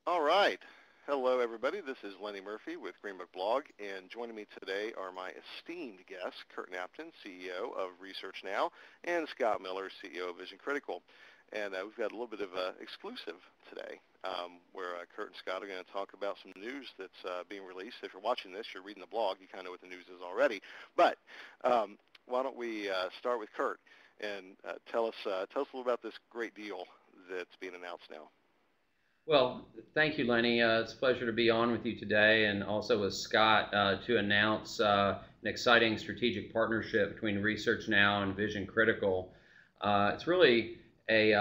All right. Hello, everybody. This is Lenny Murphy with GreenBook Blog, and joining me today are my esteemed guests, Kurt Napton, CEO of Research Now, and Scott Miller, CEO of Vision Critical. And we've got a little bit of exclusive today, where Kurt and Scott are going to talk about some news that's being released. If you're watching this, you're reading the blog, you kind of know what the news is already. But why don't we start with Kurt and tell us a little about this great deal that's being announced now. Well, thank you, Lenny. It's a pleasure to be on with you today and also with Scott to announce an exciting strategic partnership between Research Now and Vision Critical. It's really a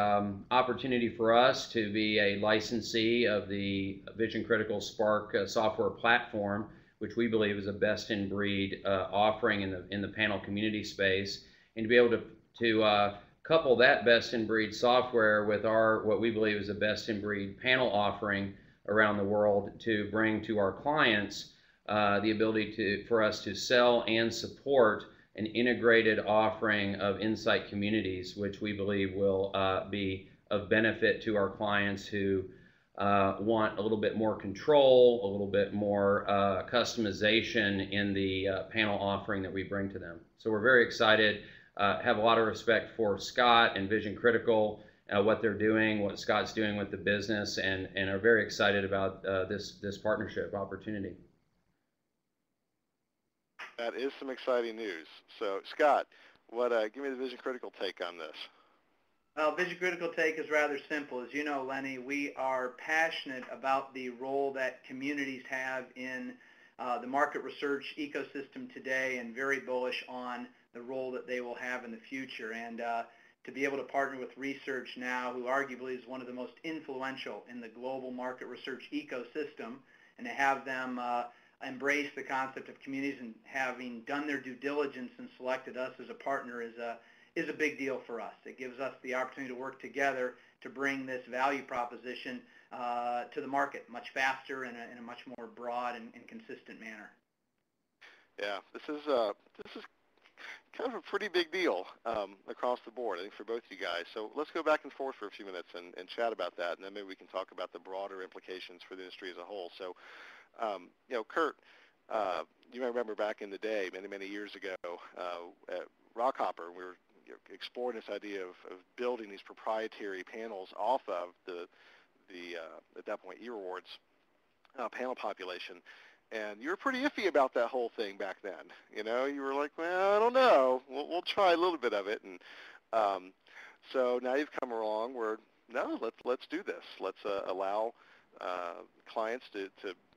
opportunity for us to be a licensee of the Vision Critical Spark software platform, which we believe is a best-in-breed offering in the panel community space, and to be able to couple that best-in-breed software with our what we believe is a best-in-breed panel offering around the world to bring to our clients the ability for us to sell and support an integrated offering of insight communities, which we believe will be of benefit to our clients who want a little bit more control, a little bit more customization in the panel offering that we bring to them. So we're very excited. Have a lot of respect for Scott and Vision Critical, what they're doing, what Scott's doing with the business, and are very excited about this partnership opportunity. That is some exciting news. So, Scott, give me the Vision Critical take on this. Well, Vision Critical take is rather simple. As you know, Lenny, we are passionate about the role that communities have in the market research ecosystem today, and very bullish on the role that they will have in the future. And to be able to partner with Research Now, who arguably is one of the most influential in the global market research ecosystem, and to have them embrace the concept of communities and having done their due diligence and selected us as a partner is a big deal for us. It gives us the opportunity to work together to bring this value proposition to the market much faster in a much more broad and consistent manner. Yeah, this is kind of a pretty big deal across the board, I think, for both you guys. So let's go back and forth for a few minutes and chat about that, and then maybe we can talk about the broader implications for the industry as a whole. So, Kurt, you may remember back in the day, many years ago, at Rockhopper, we were exploring this idea of building these proprietary panels off of the at that point, eRewards panel population. And you were pretty iffy about that whole thing back then. You know, you were like, well, I don't know. We'll try a little bit of it. And so now you've come along where, no, let's do this. Let's allow clients to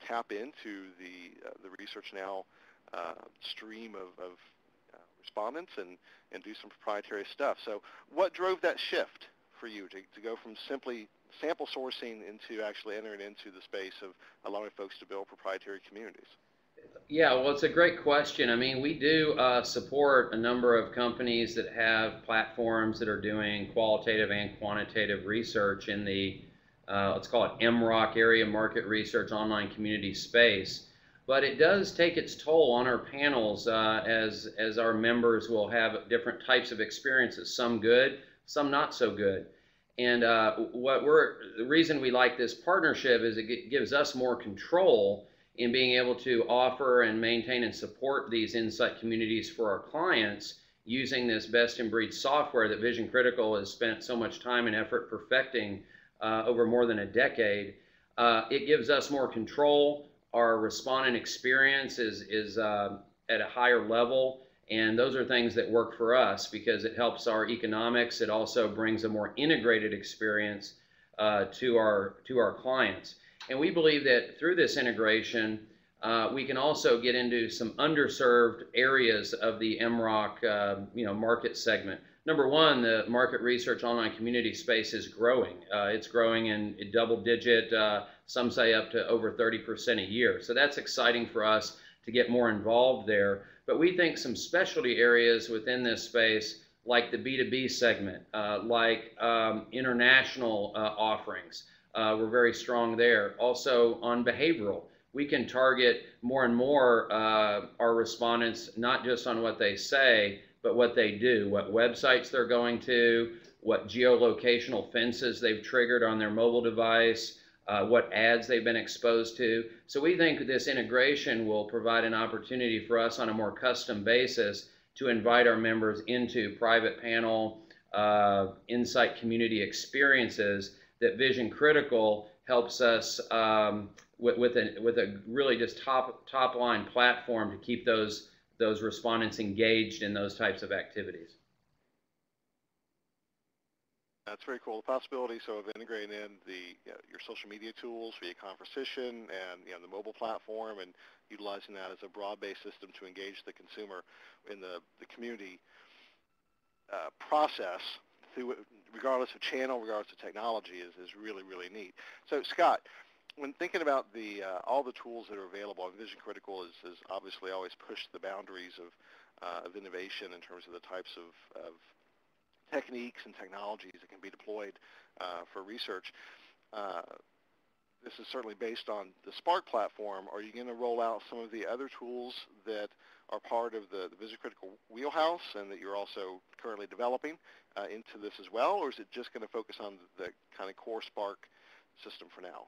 tap into the Research Now stream of respondents and do some proprietary stuff. So what drove that shift for you to go from simply sample sourcing into actually entering into the space of allowing folks to build proprietary communities? Yeah, well, it's a great question. I mean, we do support a number of companies that have platforms that are doing qualitative and quantitative research in the, let's call it MROC, area market research online community space. But it does take its toll on our panels as our members will have different types of experiences, some good, some not so good. And the reason we like this partnership is it gives us more control in being able to offer and maintain and support these insight communities for our clients using this best-in-breed software that Vision Critical has spent so much time and effort perfecting over more than a decade. It gives us more control. Our respondent experience is at a higher level. And those are things that work for us because it helps our economics. It also brings a more integrated experience to our clients. And we believe that through this integration, we can also get into some underserved areas of the MROC market segment. Number one, the market research online community space is growing. It's growing in double digit, some say up to over 30% a year. So that's exciting for us to get more involved there. But we think some specialty areas within this space, like the B2B segment, like international offerings, we're very strong there. Also on behavioral, we can target more and more our respondents, not just on what they say, but what they do, what websites they're going to, what geolocational fences they've triggered on their mobile device, what ads they've been exposed to. So we think this integration will provide an opportunity for us on a more custom basis to invite our members into private panel, insight community experiences that Vision Critical helps us with a really just top line platform to keep those respondents engaged in those types of activities. That's very cool. The possibility of integrating in your social media tools for your conversation and the mobile platform, and utilizing that as a broad-based system to engage the consumer in the community process, regardless of channel, regardless of technology, is really, really neat. So Scott, when thinking about all the tools that are available, Vision Critical has obviously always pushed the boundaries of innovation in terms of the types of techniques and technologies that can be deployed for research. This is certainly based on the Spark platform. Are you going to roll out some of the other tools that are part of the Vision Critical wheelhouse and that you're also currently developing into this as well, or is it just going to focus on the kind of core Spark system for now?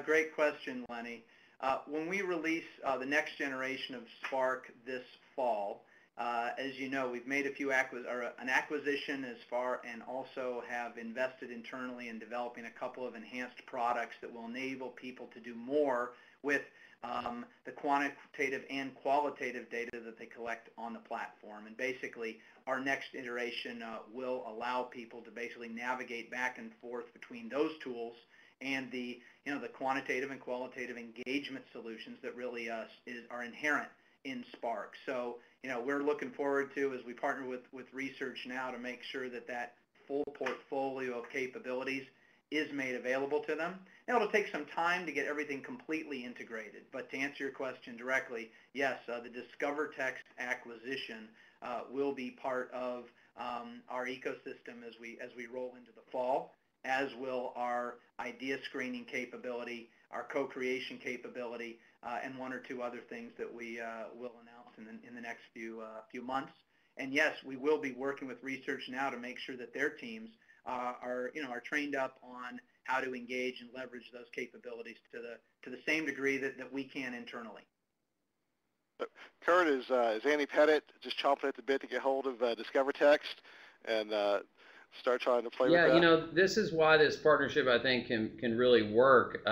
Great question, Lenny. When we release the next generation of Spark this fall, as you know, we've made an acquisition and also have invested internally in developing a couple of enhanced products that will enable people to do more with the quantitative and qualitative data that they collect on the platform. And basically, our next iteration will allow people to basically navigate back and forth between those tools and the quantitative and qualitative engagement solutions that really are inherent in Spark. So, we're looking forward to, as we partner with Research Now, to make sure that full portfolio of capabilities is made available to them. Now, it'll take some time to get everything completely integrated, but to answer your question directly, yes, the DiscoverText acquisition will be part of our ecosystem as we roll into the fall, as will our idea screening capability, our co-creation capability, and one or two other things that we will announce in the next few months. And yes, we will be working with Research Now to make sure that their teams are trained up on how to engage and leverage those capabilities to the same degree that we can internally. Kurt, is Annie Pettit just chomping at the bit to get hold of DiscoverText and start trying to play with that? Yeah, this is why this partnership, I think, can really work.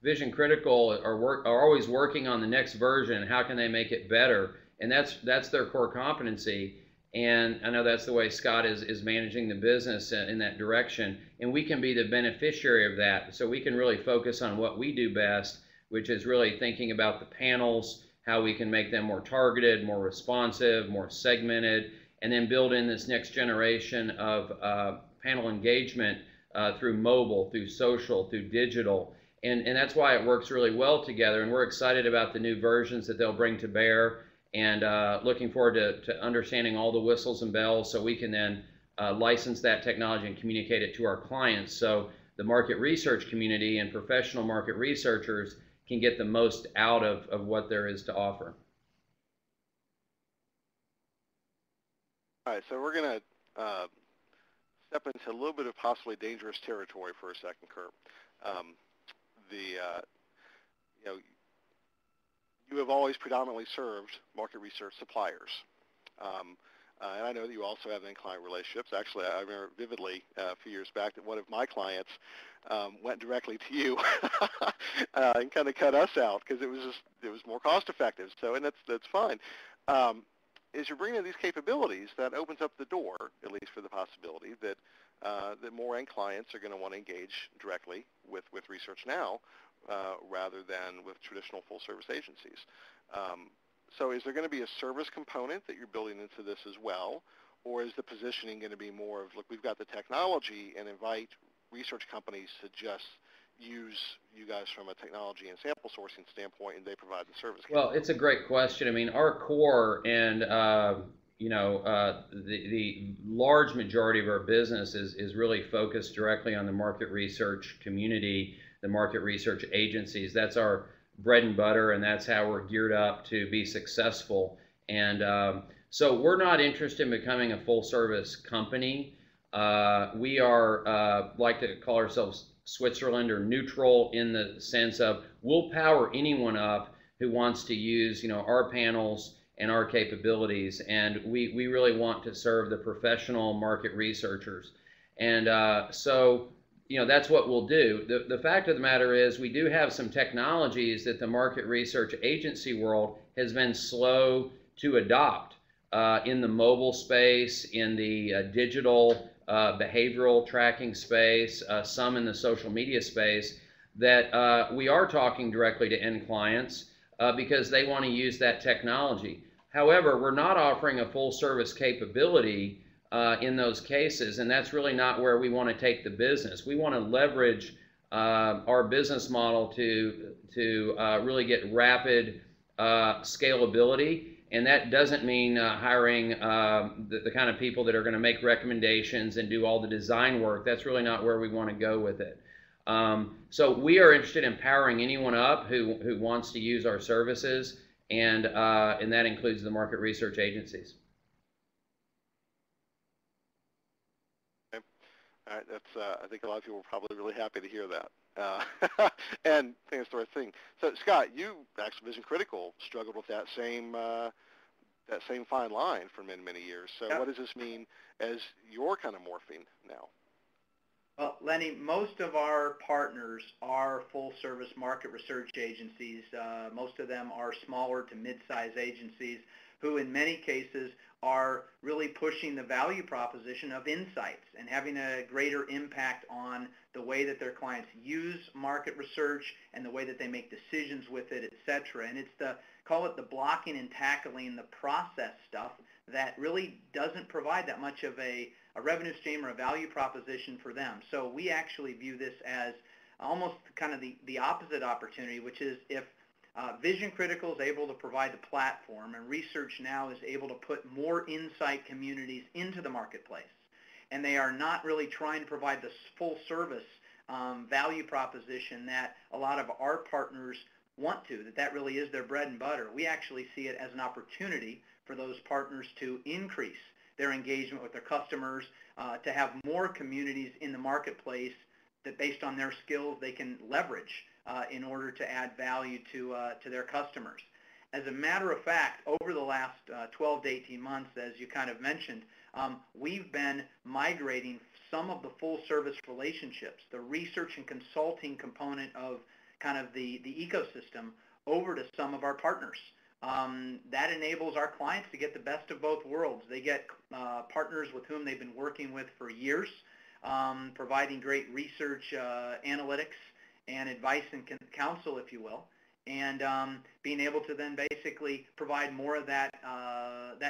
Vision Critical are always working on the next version. How can they make it better? And that's their core competency. And I know that's the way Scott is managing the business in that direction. And we can be the beneficiary of that. So we can really focus on what we do best, which is really thinking about the panels, how we can make them more targeted, more responsive, more segmented, and then build in this next generation of panel engagement through mobile, through social, through digital. And that's why it works really well together. And we're excited about the new versions that they'll bring to bear, and looking forward to understanding all the whistles and bells so we can then license that technology and communicate it to our clients, so the market research community and professional market researchers can get the most out of what there is to offer. All right, so we're going to step into a little bit of possibly dangerous territory for a second, Kurt. You have always predominantly served market research suppliers. And I know that you also have in-client relationships. Actually, I remember vividly a few years back that one of my clients went directly to you and kind of cut us out because it was more cost effective. So, and that's fine. As you're bringing in these capabilities, that opens up the door, at least for the possibility that that more end clients are going to want to engage directly with Research Now rather than with traditional full-service agencies. So is there going to be a service component that you're building into this as well, or is the positioning going to be more of, look, we've got the technology and invite research companies to just use you guys from a technology and sample sourcing standpoint, and they provide the service? Well, it's a great question. I mean, our core and the large majority of our business is really focused directly on the market research community, the market research agencies. That's our bread and butter, and that's how we're geared up to be successful. And so we're not interested in becoming a full service company. We are like to call ourselves Switzerland, or neutral in the sense of we'll power anyone up who wants to use, our panels and our capabilities, and we really want to serve the professional market researchers. And so, that's what we'll do. The fact of the matter is we do have some technologies that the market research agency world has been slow to adopt in the mobile space, in the digital behavioral tracking space, some in the social media space, that we are talking directly to end clients because they want to use that technology. However, we're not offering a full service capability in those cases, and that's really not where we want to take the business. We want to leverage our business model to really get rapid scalability, and that doesn't mean hiring the kind of people that are going to make recommendations and do all the design work. That's really not where we want to go with it. So we are interested in powering anyone up who wants to use our services, and that includes the market research agencies. All right, that's. I think a lot of people are probably really happy to hear that, and I think it's the right thing. So, Scott, you actually Vision Critical struggled with that same fine line for many, many years. So, Yep. What does this mean as you're kind of morphing now? Well, Lenny, most of our partners are full-service market research agencies. Most of them are smaller to mid-size agencies who in many cases are really pushing the value proposition of insights and having a greater impact on the way that their clients use market research and the way that they make decisions with it, et cetera. And it's call it the blocking and tackling, the process stuff that really doesn't provide that much of a revenue stream or a value proposition for them. So we actually view this as almost kind of the opposite opportunity, which is if Vision Critical is able to provide the platform and Research Now is able to put more insight communities into the marketplace, and they are not really trying to provide this full service value proposition that a lot of our partners want to, that really is their bread and butter. We actually see it as an opportunity for those partners to increase their engagement with their customers, to have more communities in the marketplace that based on their skills they can leverage in order to add value to their customers. As a matter of fact, over the last 12 to 18 months, as you kind of mentioned, we've been migrating some of the full service relationships, the research and consulting component of kind of the ecosystem over to some of our partners. That enables our clients to get the best of both worlds. They get partners with whom they've been working with for years, providing great research analytics and advice and counsel, if you will, and being able to then basically provide more of that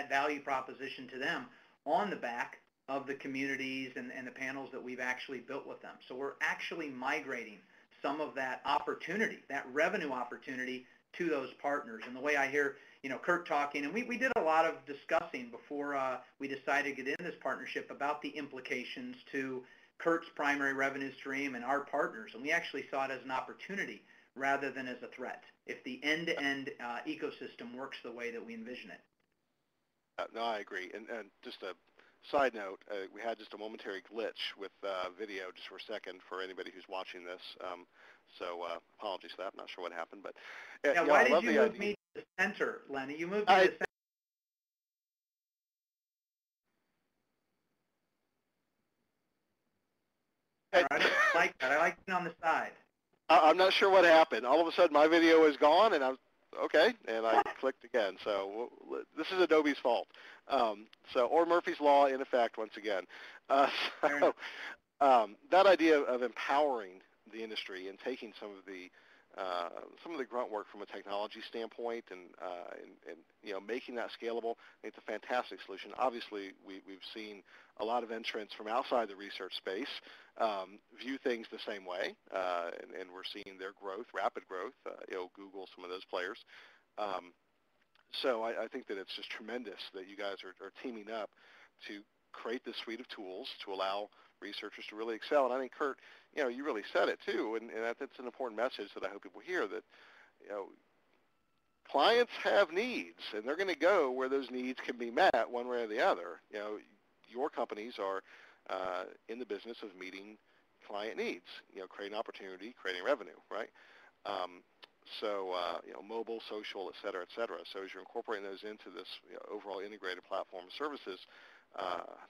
value proposition to them on the back of the communities and the panels that we've actually built with them. So we're actually migrating some of that opportunity, that revenue opportunity, to those partners. And the way I hear, Kurt talking, and we did a lot of discussing before we decided to get in this partnership about the implications to Kurt's primary revenue stream and our partners, and we actually saw it as an opportunity rather than as a threat if the end-to-end ecosystem works the way that we envision it. No, I agree. And just a side note, we had just a momentary glitch with video just for a second for anybody who's watching this. So apologies for that. I'm not sure what happened. But yeah, why did you move me to the center, Lenny? You moved me to the center. I don't like that. I like it on the side. I'm not sure what happened. All of a sudden, my video is gone, and I was okay, and I clicked again. So this is Adobe's fault. Or Murphy's Law in effect once again. That idea of empowering the industry and taking some of the grunt work from a technology standpoint and making that scalable, I think it's a fantastic solution. Obviously, we've seen a lot of entrants from outside the research space view things the same way, and we're seeing their growth, rapid growth. Google, some of those players. So I think that it's just tremendous that you guys are teaming up to create this suite of tools to allow researchers to really excel. And I think, Kurt, you really said it too, and that's an important message that I hope people hear, that clients have needs, and they're going to go where those needs can be met one way or the other. Your companies are in the business of meeting client needs, creating opportunity, creating revenue, right? Mobile, social, et cetera, et cetera. So as you're incorporating those into this overall integrated platform of services,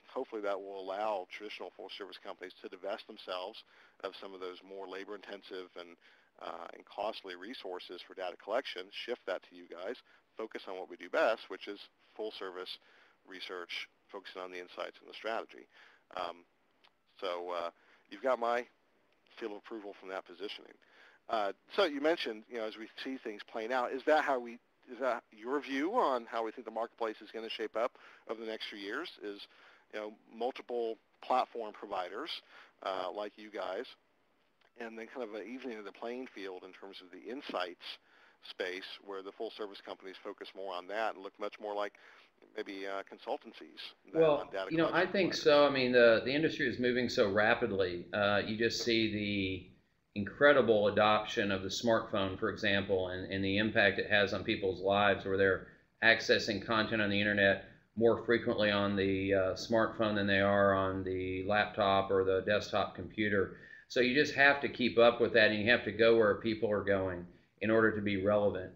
hopefully that will allow traditional Forest Service companies to divest themselves of some of those more labor-intensive and costly resources for data collection, shift that to you guys, focus on what we do best, which is full-service research, focusing on the insights and the strategy. You've got my seal of approval from that positioning. So you mentioned, as we see things playing out, is that your view on how we think the marketplace is going to shape up over the next few years? Is multiple platform providers like you guys, and then kind of an evening of the playing field in terms of the insights space, where the full service companies focus more on that and look much more like maybe consultancies on data collection I think providers. so. I mean, the industry is moving so rapidly. You just see the incredible adoption of the smartphone, for example, and the impact it has on people's lives, where they're accessing content on the internet more frequently on the smartphone than they are on the laptop or the desktop computer. So you just have to keep up with that, and you have to go where people are going in order to be relevant.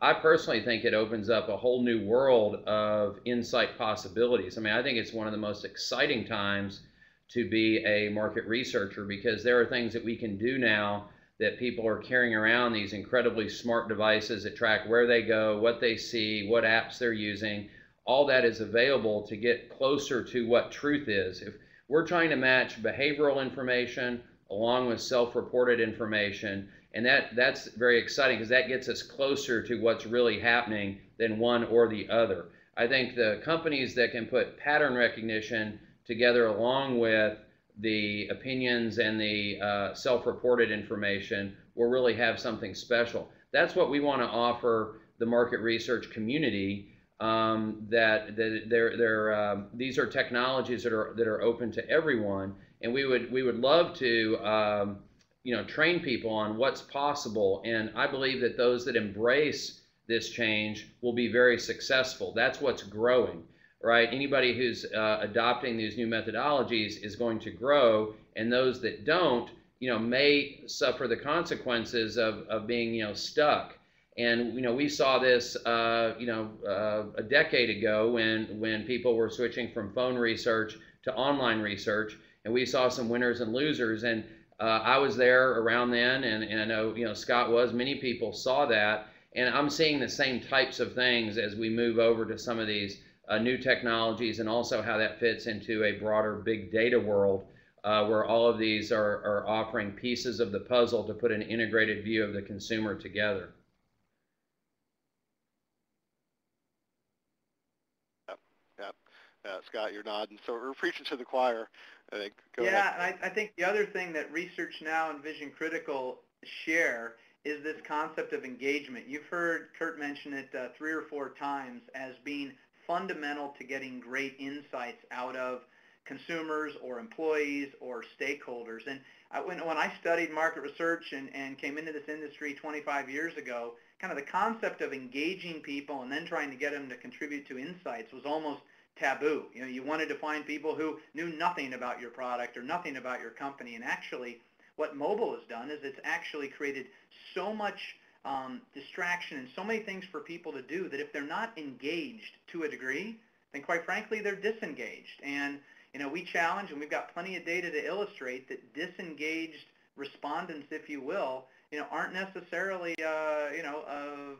I personally think it opens up a whole new world of insight possibilities. I mean, I think it's one of the most exciting times to be a market researcher, because there are things that we can do now that people are carrying around, these incredibly smart devices that track where they go, what they see, what apps they're using. All that is available to get closer to what truth is. If we're trying to match behavioral information along with self-reported information, and that's very exciting, because that gets us closer to what's really happening than one or the other. I think the companies that can put pattern recognition together along with the opinions and the self-reported information will really have something special. That's what we want to offer the market research community. These are technologies that are open to everyone, and we would love to train people on what's possible. And I believe that those that embrace this change will be very successful. That's what's growing, right? Anybody who's adopting these new methodologies is going to grow, and those that don't, may suffer the consequences of being, stuck. And we saw this, a decade ago when people were switching from phone research to online research, and we saw some winners and losers. And I was there around then, and I know Scott was. Many people saw that, and I'm seeing the same types of things as we move over to some of these new technologies, and also how that fits into a broader big data world, where all of these are offering pieces of the puzzle to put an integrated view of the consumer together. Scott, you're nodding, so we're preaching to the choir. I think. Go ahead. Yeah, and I think the other thing that Research Now and Vision Critical share is this concept of engagement. You've heard Kurt mention it 3 or 4 times as being fundamental to getting great insights out of consumers or employees or stakeholders. And when I studied market research and came into this industry 25 years ago, kind of the concept of engaging people and then trying to get them to contribute to insights was almost taboo. You wanted to find people who knew nothing about your product or nothing about your company. And actually, what mobile has done is it's actually created so much distraction and so many things for people to do that if they're not engaged to a degree, then quite frankly, they're disengaged. And we challenge, and we've got plenty of data to illustrate that disengaged respondents, if you will, aren't necessarily a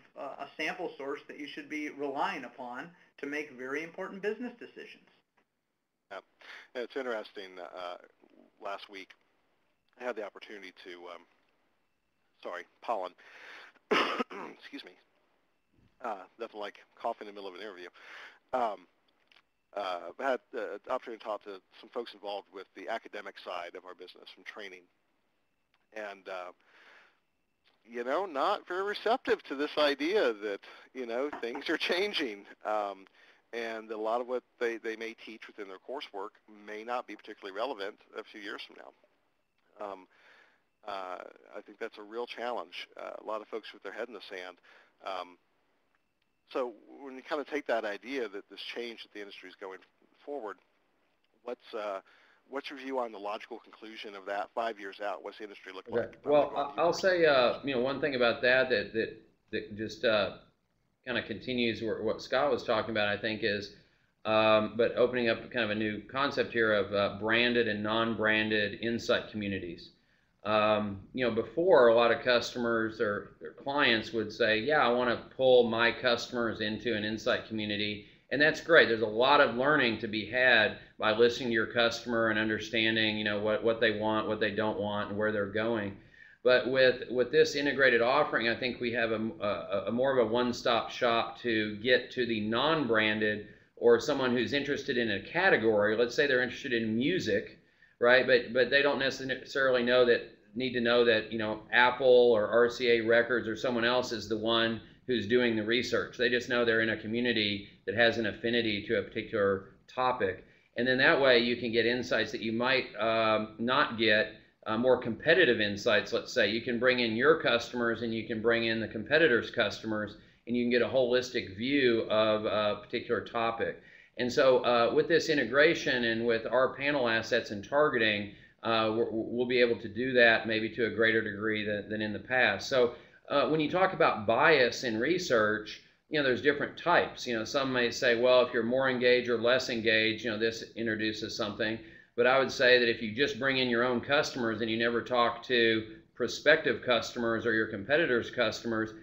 sample source that you should be relying upon to make very important business decisions. Yeah, it's interesting. Last week, I had the opportunity to, pollen. Excuse me. Nothing like coughing in the middle of an interview. I had the opportunity to talk to some folks involved with the academic side of our business from training. And, not very receptive to this idea that, things are changing. And a lot of what they may teach within their coursework may not be particularly relevant a few years from now. I think that's a real challenge. A lot of folks with their head in the sand. So when you kind of take that idea that this change that the industry is going forward, what's your view on the logical conclusion of that 5 years out? What's the industry look Okay. like? Well, I'll say, one thing about that just kind of continues what Scott was talking about, I think, is, but opening up kind of a new concept here of branded and non-branded insight communities. Before, a lot of customers or their clients would say, yeah, I want to pull my customers into an insight community. And that's great. There's a lot of learning to be had by listening to your customer and understanding, what they want, what they don't want, and where they're going. But with this integrated offering, I think we have a more of a one-stop shop to get to the non-branded or someone who's interested in a category. Let's say they're interested in music, right? But they don't necessarily need to know that Apple or RCA Records or someone else is the one who's doing the research. They just know they're in a community that has an affinity to a particular topic, and then that way you can get insights that you might not get. More competitive insights, let's say. You can bring in your customers and you can bring in the competitors' customers, and you can get a holistic view of a particular topic. And so with this integration and with our panel assets and targeting, we'll be able to do that maybe to a greater degree than in the past. So when you talk about bias in research, there's different types. Some may say, well, if you're more engaged or less engaged, this introduces something. But I would say that if you just bring in your own customers and you never talk to prospective customers or your competitors' customers,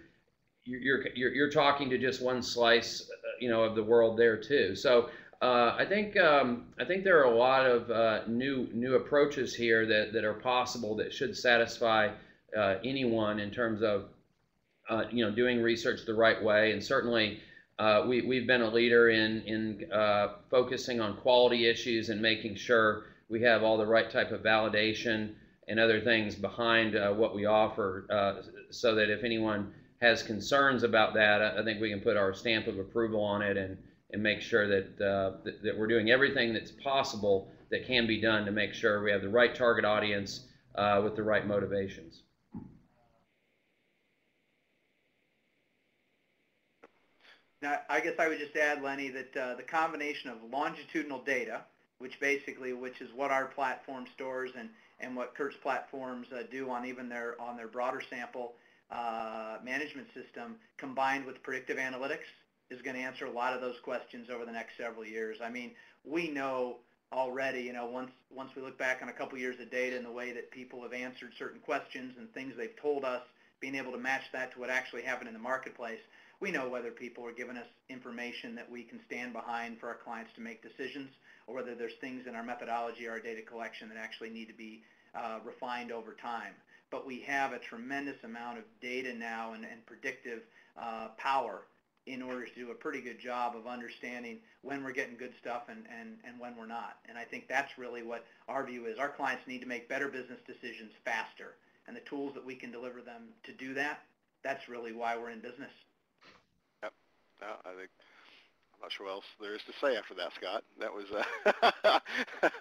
you're talking to just one slice, of the world there too. So I think there are a lot of new approaches here that are possible that should satisfy anyone in terms of doing research the right way. And certainly we've been a leader in focusing on quality issues and making sure we have all the right type of validation and other things behind what we offer, so that if anyone has concerns about that, I think we can put our stamp of approval on it and make sure that we're doing everything that's possible that can be done to make sure we have the right target audience with the right motivations. Now, I guess I would just add, Lenny, that the combination of longitudinal data, which is what our platform stores and what Kurt's platforms do on their broader sample management system, combined with predictive analytics, is going to answer a lot of those questions over the next several years. I mean, we know already, once we look back on a couple years of data and the way that people have answered certain questions and things they've told us, being able to match that to what actually happened in the marketplace, we know whether people are giving us information that we can stand behind for our clients to make decisions, or whether there's things in our methodology or our data collection that actually need to be refined over time. But we have a tremendous amount of data now and predictive power in order to do a pretty good job of understanding when we're getting good stuff and when we're not. And I think that's really what our view is. Our clients need to make better business decisions faster, and the tools that we can deliver them to do that, that's really why we're in business. Yep. No, I'm not sure what else there is to say after that, Scott. That was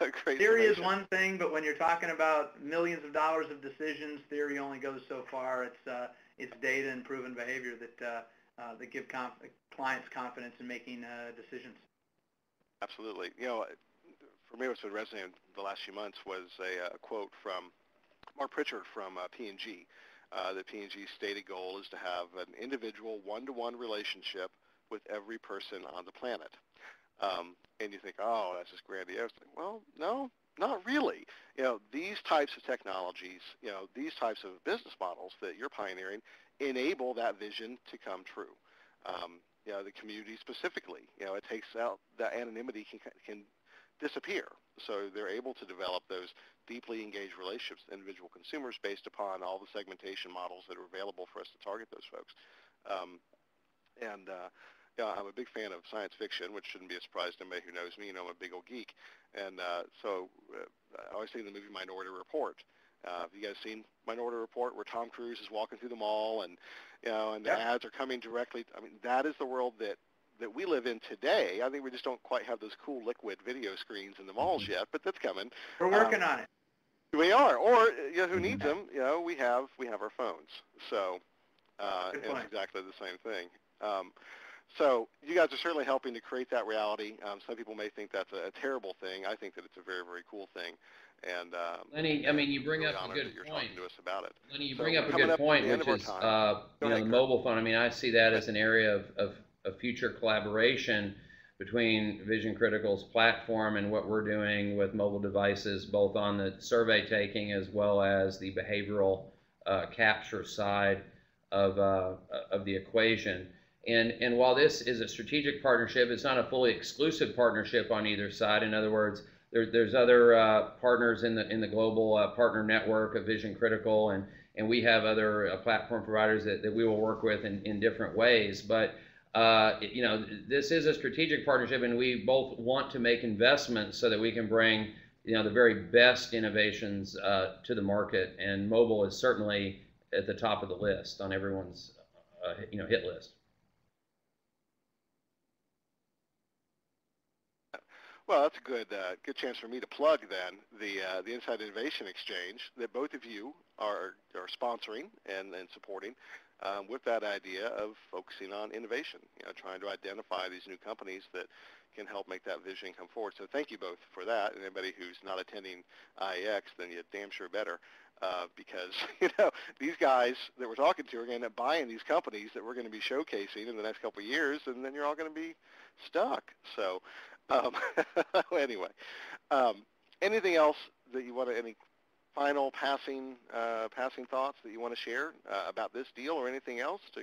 a great Theory is one thing, but when you're talking about millions of dollars of decisions, theory only goes so far. It's data and proven behavior that give clients confidence in making decisions. Absolutely. For me, what's been resonating the last few months was a quote from Mark Pritchard from P&G. The P&G's stated goal is to have an individual one-to-one relationship with every person on the planet. And you think, oh, that's just grandiose. Well, no, not really. These types of technologies, these types of business models that you're pioneering enable that vision to come true. The community specifically, it takes out the anonymity can disappear. So they're able to develop those deeply engaged relationships with individual consumers based upon all the segmentation models that are available for us to target those folks. I'm a big fan of science fiction, which shouldn't be a surprise to anybody who knows me. I'm a big old geek. And so I always see the movie Minority Report. Have you guys seen Minority Report, where Tom Cruise is walking through the mall and the ads are coming directly? I mean, that is the world that we live in today. I think we just don't quite have those cool liquid video screens in the malls yet, but that's coming. We're working on it. We are. Or who needs them? We have our phones. So it's exactly the same thing. So you guys are certainly helping to create that reality. Some people may think that's a terrible thing. I think that it's a very, very cool thing. And Lenny, I mean, you bring really up a honored good that you're point. talking to us about it. Lenny, you So bring up we're a coming good up to point, the end which of our is, time. you know, the Kurt. mobile phone. I mean, I see that as an area of future collaboration between Vision Critical's platform and what we're doing with mobile devices, both on the survey taking as well as the behavioral capture side of the equation. And while this is a strategic partnership, it's not a fully exclusive partnership on either side. In other words, there's other partners in the global partner network of Vision Critical, and we have other platform providers that we will work with in different ways. But you know, this is a strategic partnership, and we both want to make investments so that we can bring, you know, the very best innovations to the market. And mobile is certainly at the top of the list on everyone's you know, hit list. Well, that's a good chance for me to plug then the Inside Innovation Exchange that both of you are sponsoring and supporting, with that idea of focusing on innovation. You know, trying to identify these new companies that can help make that vision come forward. So thank you both for that. And anybody who's not attending IEX, then you damn sure better, because you know these guys that we're talking to are going to end up buying these companies that we're going to be showcasing in the next couple of years, and then you're all going to be stuck. So. Anyway, anything else that you want to, any final passing thoughts that you want to share about this deal or anything else to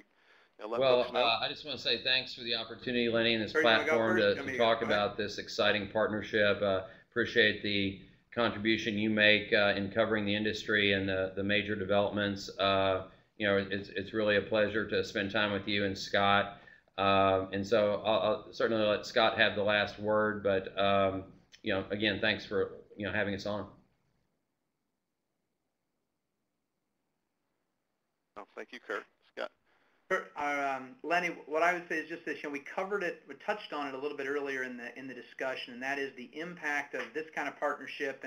let folks know? I just want to say thanks for the opportunity, Lenny, and this Sure, you wanna go platform first? to talk about this exciting partnership. Appreciate the contribution you make in covering the industry and the major developments. You know, it's really a pleasure to spend time with you and Scott. And so I'll certainly let Scott have the last word, but you know, again, thanks for, you know, having us on. Oh, thank you, Kurt. Scott. Lenny, what I would say is just this: you know, we covered it, we touched on it a little bit earlier in the discussion, and that is the impact of this kind of partnership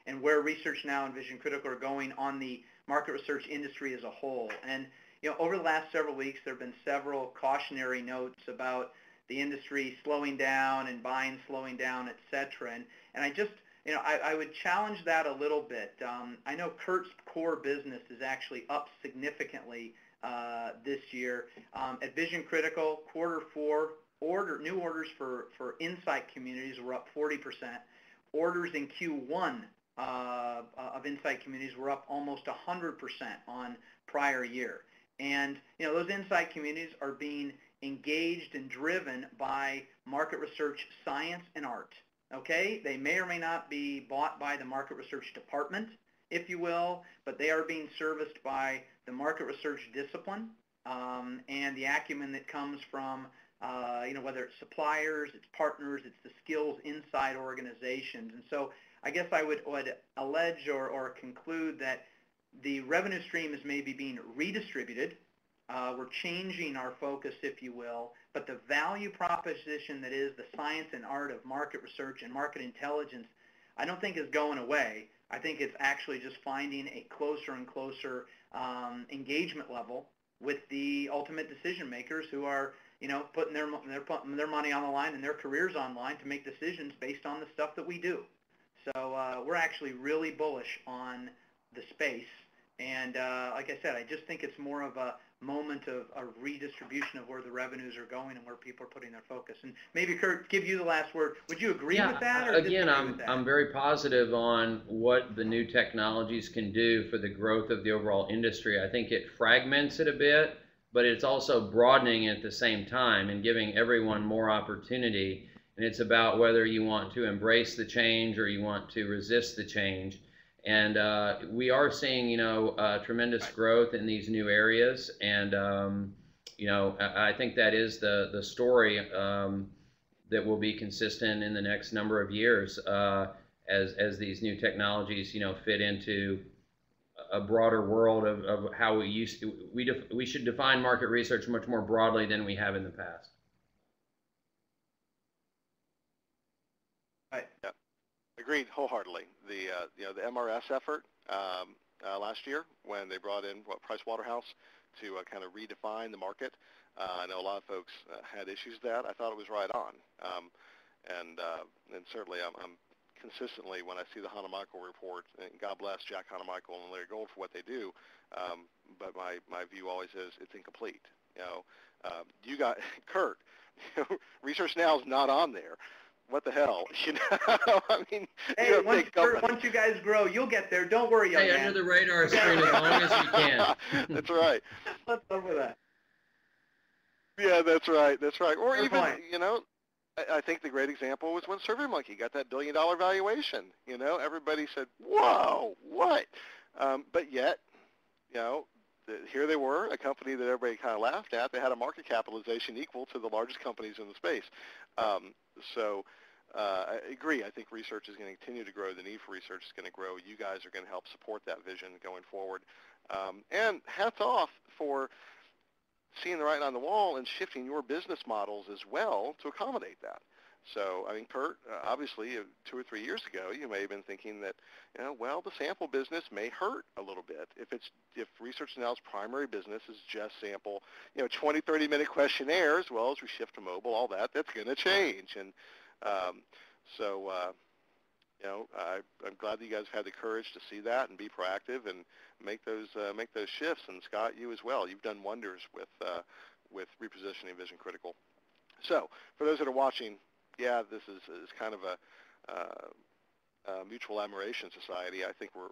and where Research Now and Vision Critical are going on the market research industry as a whole. And you know, over the last several weeks, there have been several cautionary notes about the industry slowing down and buying slowing down, et cetera. And I just, you know, I would challenge that a little bit. I know Kurt's core business is actually up significantly this year. At Vision Critical, Q4, new orders for Insight communities were up 40%. Orders in Q1 of Insight communities were up almost 100% on prior year. And you know, those Insight communities are being engaged and driven by market research science and art. Okay, they may or may not be bought by the market research department, if you will, but they are being serviced by the market research discipline and the acumen that comes from you know, whether it's suppliers, it's partners, it's the skills inside organizations. And so I guess I would allege or conclude that the revenue stream is maybe being redistributed. We're changing our focus, if you will, but the value proposition that is the science and art of market research and market intelligence, I don't think is going away. I think it's actually just finding a closer and closer engagement level with the ultimate decision makers who are, you know, putting their money on the line and their careers on the line to make decisions based on the stuff that we do. So we're actually really bullish on the space. And like I said, I just think it's more of a moment of a redistribution of where the revenues are going and where people are putting their focus. And maybe, Kurt, give you the last word. Would you agree with that? Or again, I'm very positive on what the new technologies can do for the growth of the overall industry. I think it fragments it a bit, but it's also broadening it at the same time and giving everyone more opportunity. And it's about whether you want to embrace the change or you want to resist the change. And we are seeing, you know, tremendous growth in these new areas, and you know, I think that is the story that will be consistent in the next number of years as these new technologies, you know, fit into a broader world of how we used to. We should define market research much more broadly than we have in the past. Right. Yep. Agreed wholeheartedly. The you know, the MRS effort last year when they brought in Price Waterhouse to kind of redefine the market I know a lot of folks had issues with that. I thought it was right on. And certainly I'm consistently, when I see the Hanamichael report, and God bless Jack Hanamichael and Larry Gold for what they do, but my view always is it's incomplete. You got, Kurt, Research Now is not on there. What the hell? I mean, hey, once you guys grow, you'll get there. Don't worry, young man. Under the radar screen as long as you can. That's right. Let's go with that. Yeah, that's right. That's right. Or Good even, point. I think the great example was when SurveyMonkey got that $1 billion valuation. Everybody said, "Whoa, what?" But yet, here they were, a company that everybody kind of laughed at. They had a market capitalization equal to the largest companies in the space. So I agree. I think research is going to continue to grow. The need for research is going to grow. You guys are going to help support that vision going forward. And hats off for seeing the writing on the wall and shifting your business models as well to accommodate that. So, I mean, Kurt, obviously 2 or 3 years ago, you may have been thinking that, the sample business may hurt a little bit. If Research Now's primary business is just sample, 20, 30-minute questionnaires, well, as we shift to mobile, all that's going to change. And I'm glad that you guys have had the courage to see that and be proactive and make those shifts. And Scott, you as well. You've done wonders with repositioning Vision Critical. So, for those that are watching, yeah, this is kind of a mutual admiration society. I think we're,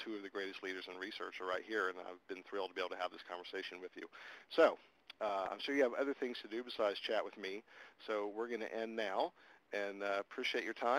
two of the greatest leaders in research are right here, and I've been thrilled to be able to have this conversation with you. So, I'm sure you have other things to do besides chat with me. So we're going to end now, and appreciate your time.